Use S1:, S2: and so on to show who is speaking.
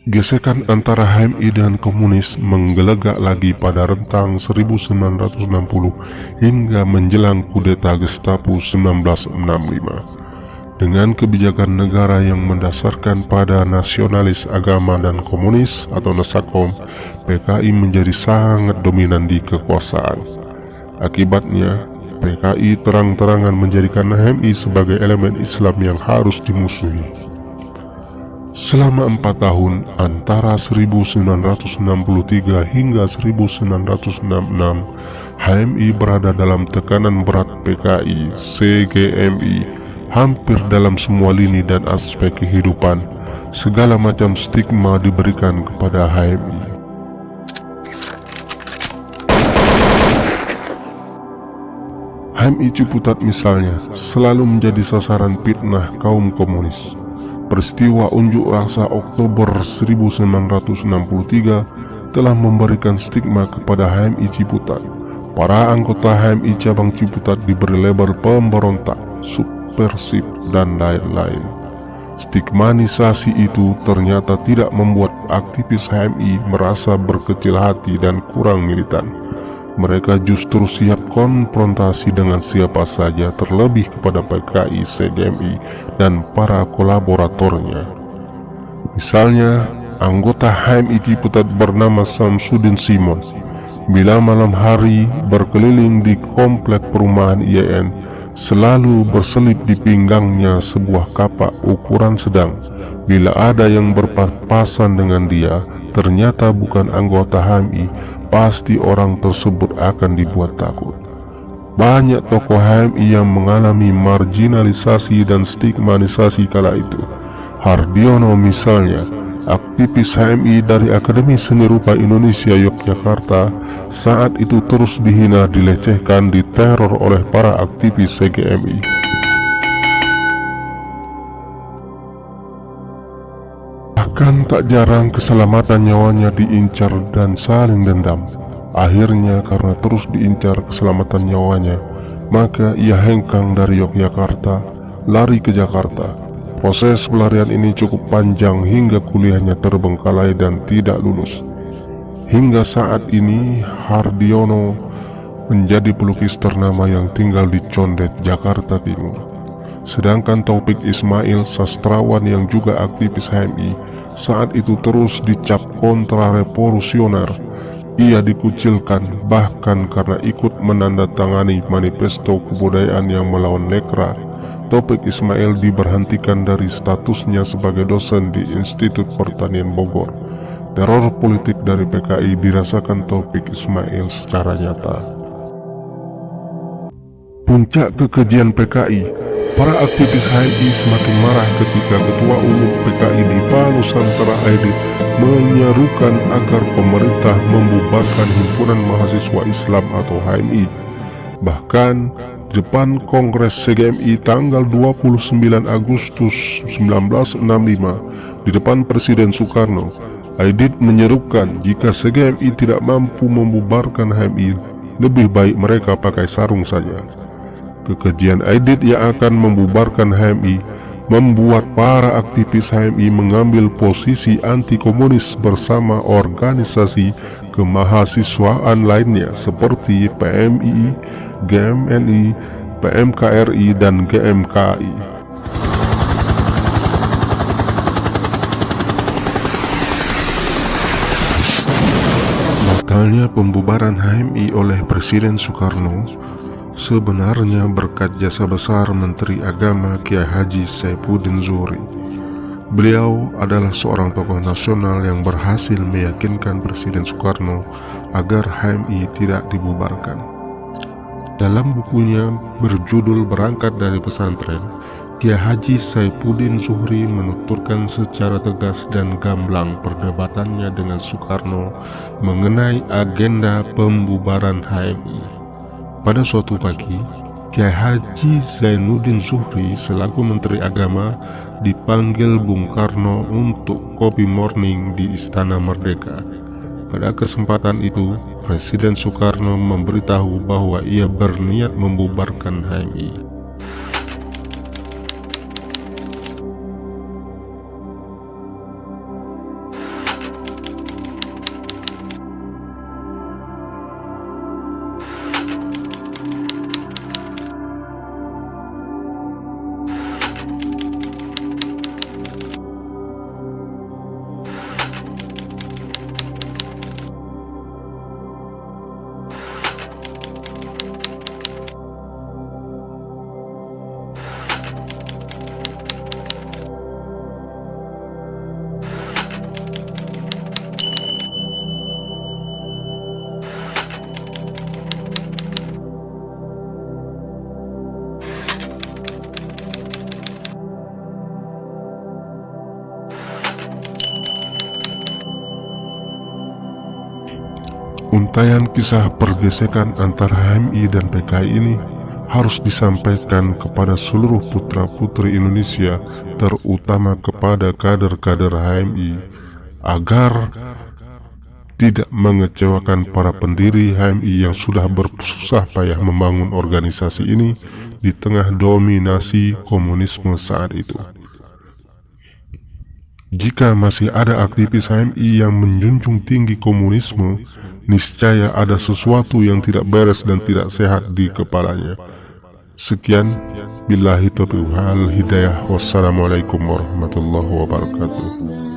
S1: Gesekan antara HMI dan komunis menggelegak lagi pada rentang 1960 hingga menjelang kudeta Gestapo 1965. Dengan kebijakan negara yang mendasarkan pada nasionalis agama dan komunis atau Nasakom, PKI menjadi sangat dominan di kekuasaan. Akibatnya, PKI terang-terangan menjadikan HMI sebagai elemen Islam yang harus dimusuhi. Selama 4 tahun antara 1963 hingga 1966, HMI berada dalam tekanan berat PKI, CGMI, hampir dalam semua lini dan aspek kehidupan. Segala macam stigma diberikan kepada HMI. HMI Ciputat misalnya selalu menjadi sasaran fitnah kaum komunis. Peristiwa unjuk rasa Oktober 1963 telah memberikan stigma kepada HMI Ciputat. Para anggota HMI cabang Ciputat diberi label pemberontak, subversif, dan lain-lain. Stigmanisasi itu ternyata tidak membuat aktivis HMI merasa berkecil hati dan kurang militan. Mereka justru siap konfrontasi dengan siapa saja, terlebih kepada PKI, CGMI, dan para kolaboratornya. Misalnya, anggota HMI Ciputat bernama Samsudin Simon, bila malam hari berkeliling di komplek perumahan IAIN, selalu berselip di pinggangnya sebuah kapak ukuran sedang. Bila ada yang berpapasan dengan dia, ternyata bukan anggota HMI, pasti orang tersebut akan dibuat takut. Banyak tokoh HMI yang mengalami marginalisasi dan stigmanisasi kala itu. Hardiono misalnya, aktivis HMI dari Akademi Seni Rupa Indonesia Yogyakarta, saat itu terus dihina, dilecehkan, diteror oleh para aktivis CGMI. Bahkan tak jarang keselamatan nyawanya diincar dan saling dendam. Akhirnya karena terus diincar keselamatan nyawanya, maka ia hengkang dari Yogyakarta, lari ke Jakarta. Proses pelarian ini cukup panjang hingga kuliahnya terbengkalai dan tidak lulus. Hingga saat ini Hardiono menjadi pelukis ternama yang tinggal di Condet, Jakarta Timur. Sedangkan Taufik Ismail, sastrawan yang juga aktivis HMI, saat itu terus dicap kontrarevolusioner. Ia dikucilkan bahkan karena ikut menandatangani manifesto kebudayaan yang melawan Lekra. Taufik Ismail diberhentikan dari statusnya sebagai dosen di Institut Pertanian Bogor. Teror politik dari PKI dirasakan Taufik Ismail secara nyata. Puncak kekejian PKI, para aktivis HMI semakin marah ketika Ketua Umum PKI di Nusantara Aidit menyerukan agar pemerintah membubarkan Himpunan Mahasiswa Islam atau HMI. Bahkan di depan Kongres CGMI tanggal 29 Agustus 1965 di depan Presiden Soekarno, Aidit menyerukan jika CGMI tidak mampu membubarkan HMI, lebih baik mereka pakai sarung saja. Kekejian Aidit yang akan membubarkan HMI membuat para aktivis HMI mengambil posisi anti-komunis bersama organisasi kemahasiswaan lainnya seperti PMII, GMNI, PMKRI, dan GMKI. Batalnya pembubaran HMI oleh Presiden Soekarno sebenarnya berkat jasa besar Menteri Agama Kiai Haji Saifuddin Zuhri. Beliau adalah seorang tokoh nasional yang berhasil meyakinkan Presiden Soekarno agar HMI tidak dibubarkan. Dalam bukunya berjudul Berangkat dari Pesantren, Kiai Haji Saifuddin Zuhri menuturkan secara tegas dan gamblang perdebatannya dengan Soekarno mengenai agenda pembubaran HMI. Pada suatu pagi, Kiai Haji Zainuddin Zuhri selaku Menteri Agama dipanggil Bung Karno untuk kopi morning di Istana Merdeka. Pada kesempatan itu, Presiden Soekarno memberitahu bahwa ia berniat membubarkan HMI. Pembantaian kisah pergesekan antara HMI dan PKI ini harus disampaikan kepada seluruh putra-putri Indonesia, terutama kepada kader-kader HMI, agar tidak mengecewakan para pendiri HMI yang sudah bersusah payah membangun organisasi ini di tengah dominasi komunisme saat itu. Jika masih ada aktivis HMI yang menjunjung tinggi komunisme, niscaya ada sesuatu yang tidak beres dan tidak sehat di kepalanya. Sekian, billahi taufiq wal hidayah. Wassalamualaikum warahmatullahi wabarakatuh.